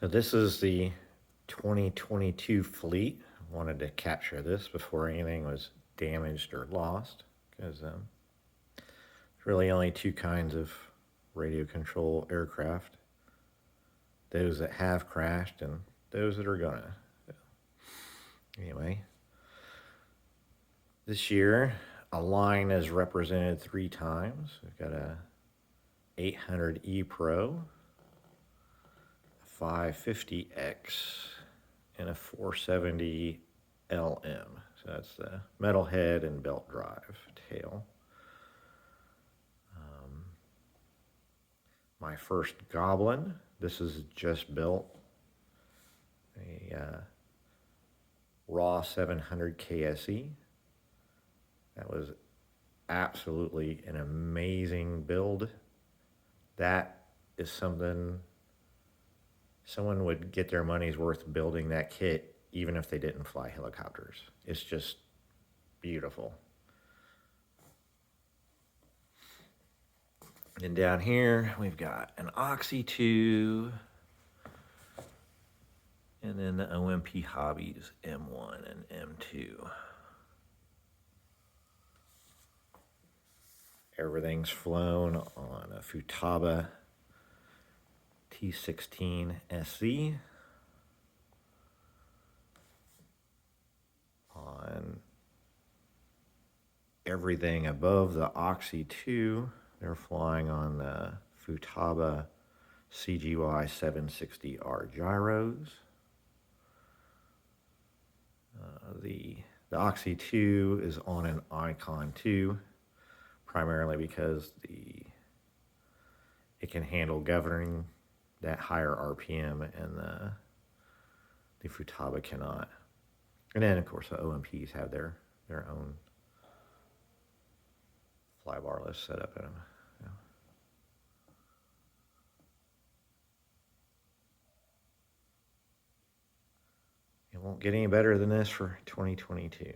So this is the 2022 fleet. I wanted to capture this before anything was damaged or lost, because there's really only two kinds of radio control aircraft: those that have crashed and those that are gonna. Anyway, this year a line is represented three times. We've got a 800E Pro, 550X, and a 470 LM. So that's the metal head and belt drive tail. My first Goblin. This is just built. A RAW 700 KSE. That was absolutely an amazing build. That is something someone would get their money's worth building that kit, even if they didn't fly helicopters. It's just beautiful. And down here, we've got an Oxy 2, and then the OMP Hobbies M1 and M2. Everything's flown on a Futaba T16 SC. On everything above the Oxy 2, they're flying on the Futaba CGY 760R gyros. The Oxy 2 is on an Icon 2, primarily because it can handle governing that higher RPM, and the Futaba cannot. And then, of course, the OMPs have their own flybarless setup in them. Yeah. It won't get any better than this for 2022.